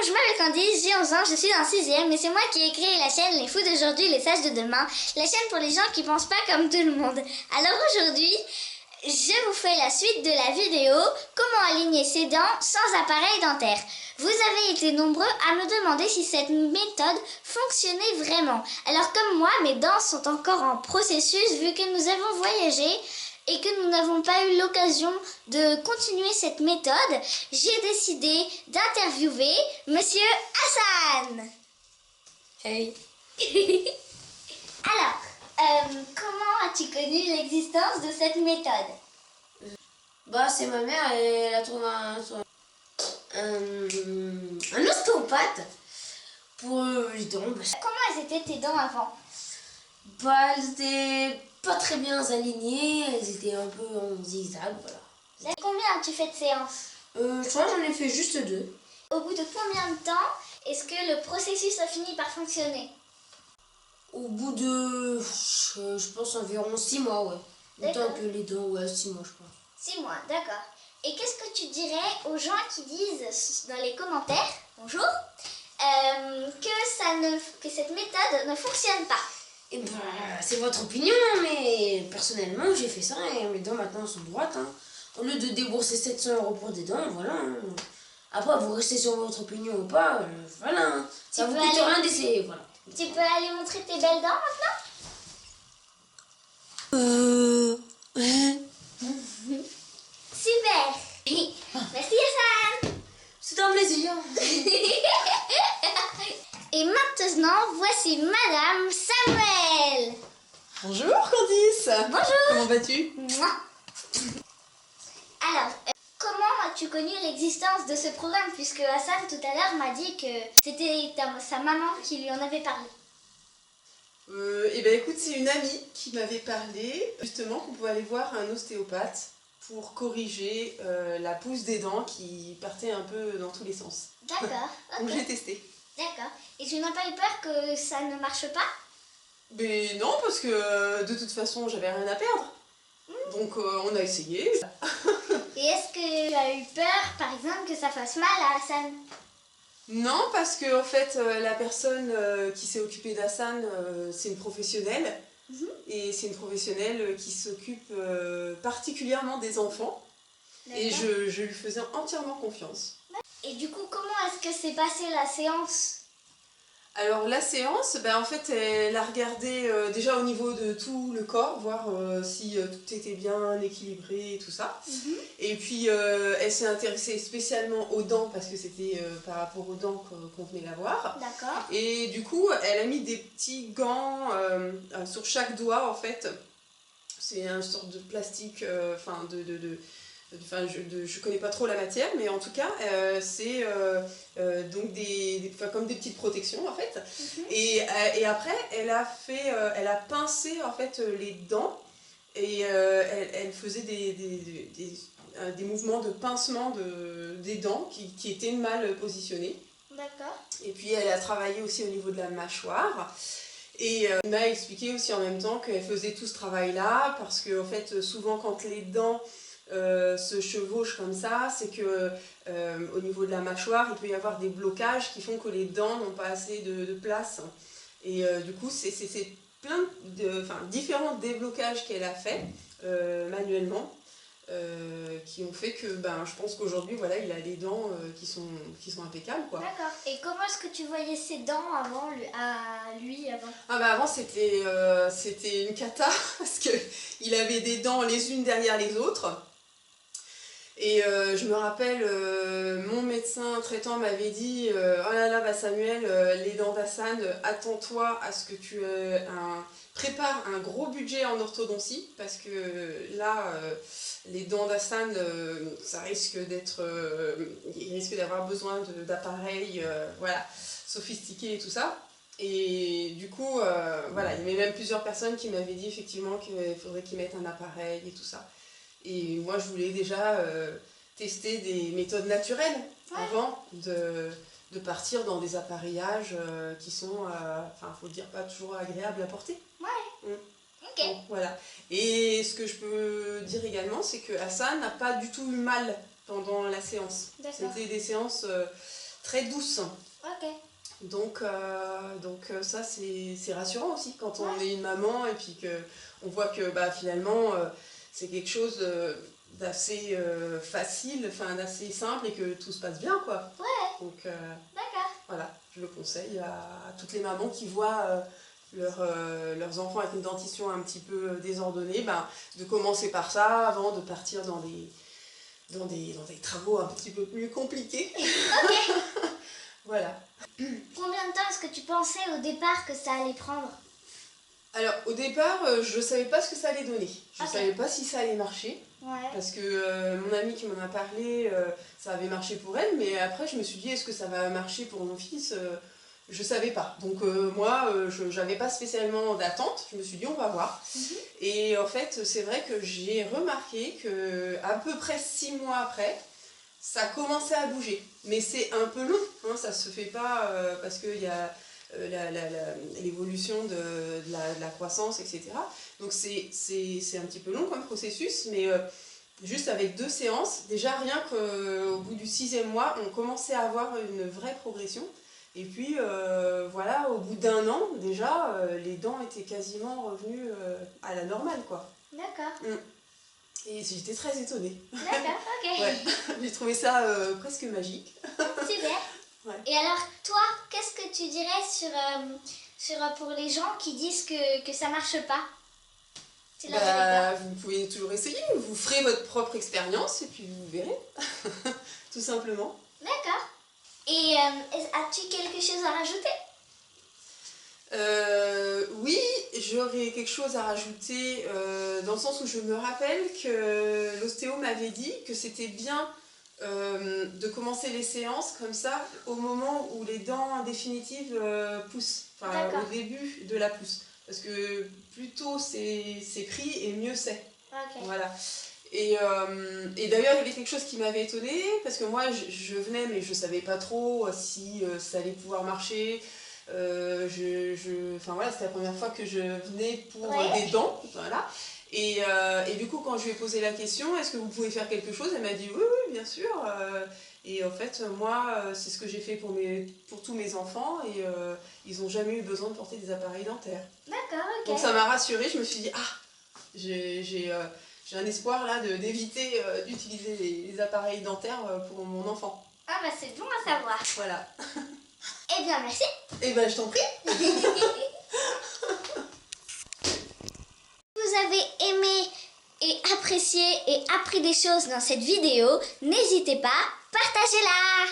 je m'appelle Candice, j'ai 11 ans, je suis en 6e et c'est moi qui ai créé la chaîne Les Fous d'aujourd'hui, les Sages de demain, la chaîne pour les gens qui pensent pas comme tout le monde. Alors aujourd'hui, je vous fais la suite de la vidéo comment aligner ses dents sans appareil dentaire. Vous avez été nombreux à me demander si cette méthode fonctionnait vraiment. Alors comme moi, mes dents sont encore en processus vu que nous avons voyagé et que nous n'avons pas eu l'occasion de continuer cette méthode, j'ai décidé d'interviewer Monsieur Hassan. Hey. Alors, comment as-tu connu l'existence de cette méthode? Bah, c'est ma mère, elle a trouvé un ostéopathe pour les dents. Comment elles étaient tes dents avant? Bah, elles étaient pas très bien alignées, elles étaient un peu en zigzag, voilà. Combien as-tu fait de séances? Je crois que j'en ai fait juste 2. Au bout de combien de temps est-ce que le processus a fini par fonctionner? Au bout de, je pense, environ 6 mois, ouais. Autant que les dents, ouais, 6 mois, je crois. 6 mois, d'accord. Et qu'est-ce que tu dirais aux gens qui disent dans les commentaires, bonjour, que cette méthode ne fonctionne pas? Eh ben, c'est votre opinion, mais personnellement, j'ai fait ça et mes dents maintenant sont droites. Hein. Au lieu de débourser 700 € pour des dents, voilà. Hein. Après, vous restez sur votre opinion ou pas, voilà. Hein. Ça vous coûte rien d'essayer, voilà. Tu peux aller montrer tes belles dents maintenant? Super. Merci Hassan. C'est un plaisir. Et maintenant, voici Madame Samuel. Bonjour Candice. Bonjour. Comment vas-tu? Mouah. Alors, comment as-tu connu l'existence de ce programme? Puisque Hassan tout à l'heure m'a dit que c'était sa maman qui lui en avait parlé. Eh bien écoute, c'est une amie qui m'avait parlé justement qu'on pouvait aller voir un ostéopathe pour corriger la pousse des dents qui partait un peu dans tous les sens. D'accord. Donc Ok. j'ai testé. D'accord. Et tu n'as pas eu peur que ça ne marche pas? Mais non, parce que de toute façon j'avais rien à perdre. Donc on a essayé. Et est-ce que tu as eu peur, par exemple, que ça fasse mal à Hassan? Non, parce que en fait la personne qui s'est occupée d'Hassan, c'est une professionnelle. Et c'est une professionnelle qui s'occupe particulièrement des enfants. Et je lui faisais entièrement confiance. Et du coup, comment est-ce que s'est passée la séance? Alors la séance, ben, en fait elle a regardé déjà au niveau de tout le corps, voir si tout était bien équilibré et tout ça. Et puis elle s'est intéressée spécialement aux dents parce que c'était par rapport aux dents qu'on venait la voir. D'accord. Et du coup elle a mis des petits gants sur chaque doigt en fait. C'est une sorte de plastique, je connais pas trop la matière, mais en tout cas c'est donc comme des petites protections en fait. Et après elle a pincé en fait les dents et elle faisait des mouvements de pincement des dents qui étaient mal positionnés. D'accord. Et puis elle a travaillé aussi au niveau de la mâchoire. Et elle m'a expliqué aussi en même temps qu'elle faisait tout ce travail-là parce que en fait, souvent quand les dents se chevauchent comme ça, c'est que au niveau de la mâchoire, il peut y avoir des blocages qui font que les dents n'ont pas assez de place. Et du coup, c'est plein différents déblocages qu'elle a fait manuellement. Qui ont fait que je pense qu'aujourd'hui voilà, il a des dents qui sont impeccables quoi. D'accord. Et comment est-ce que tu voyais ses dents avant lui avant? Avant c'était une cata parce que il avait des dents les unes derrière les autres. Et je me rappelle, mon médecin traitant m'avait dit oh là là, Samuel, les dents d'Hassan, attends-toi à ce que tu prépares un gros budget en orthodontie parce que là les dents d'Hassan, ça risque il risque d'avoir besoin d'appareils sophistiqués et tout ça. Et du coup, il y avait même plusieurs personnes qui m'avaient dit effectivement qu'il faudrait qu'ils mettent un appareil et tout ça. Et moi, je voulais déjà tester des méthodes naturelles avant de partir dans des appareillages qui sont, faut dire, pas toujours agréables à porter. Ouais. Ok. Donc, voilà. Et ce que je peux dire également, c'est que Hassan n'a pas du tout eu mal pendant la séance. C'était des séances très douce. Ok. Donc ça, c'est rassurant aussi quand on est une maman et puis qu'on voit que finalement, c'est quelque chose d'assez facile, enfin d'assez simple et que tout se passe bien, quoi. Ouais. Donc D'accord. voilà, je le conseille à toutes les mamans qui voient leurs enfants avec une dentition un petit peu désordonnée, de commencer par ça avant de partir dans des travaux un petit peu plus compliqués. Ok. Voilà. Combien de temps est-ce que tu pensais au départ que ça allait prendre? Alors au départ, je savais pas ce que ça allait donner. Je Ok. savais pas si ça allait marcher. Ouais. Parce que mon amie qui m'en a parlé, ça avait marché pour elle, mais après je me suis dit est-ce que ça va marcher pour mon fils? Je savais pas. Donc moi, je n'avais pas spécialement d'attente. Je me suis dit on va voir. Et en fait, c'est vrai que j'ai remarqué que à peu près 6 mois après, ça commençait à bouger. Mais c'est un peu long, hein, ça se fait pas parce qu'il y a l'évolution de la croissance, etc. Donc c'est un petit peu long comme processus, mais juste avec 2 séances, déjà rien qu'au bout du 6e mois, on commençait à avoir une vraie progression. Et puis voilà, au bout d'1 an, déjà, les dents étaient quasiment revenues à la normale, quoi. D'accord. Et j'étais très étonnée. D'accord, ok. Ouais, j'ai trouvé ça presque magique. Super. Ouais. Et alors, toi, qu'est-ce que tu dirais pour les gens qui disent que ça marche pas? Tu leur dirais quoi? Vous pouvez toujours essayer, vous ferez votre propre expérience et puis vous verrez, tout simplement. D'accord. Et as-tu quelque chose à rajouter? Oui, j'aurais quelque chose à rajouter dans le sens où je me rappelle que l'ostéo m'avait dit que c'était bien de commencer les séances comme ça au moment où les dents définitives poussent, enfin au début de la pousse. Parce que plus tôt c'est pris et mieux c'est. Ok. Voilà. Et d'ailleurs, il y avait quelque chose qui m'avait étonnée, parce que moi, je venais, mais je ne savais pas trop si ça allait pouvoir marcher. Enfin voilà, c'était la première fois que je venais pour des dents. Voilà. Et du coup, quand je lui ai posé la question, est-ce que vous pouvez faire quelque chose? Elle m'a dit oui, oui, bien sûr. Et en fait, moi, c'est ce que j'ai fait pour tous mes enfants, et ils n'ont jamais eu besoin de porter des appareils dentaires. D'accord, ok. Donc ça m'a rassurée, je me suis dit, j'ai un espoir là d'éviter d'utiliser les appareils dentaires pour mon enfant. Ah bah c'est bon à savoir. Voilà. Eh bien merci. Eh ben je t'en prie. Vous avez aimé et apprécié et appris des choses dans cette vidéo, n'hésitez pas, partagez-la.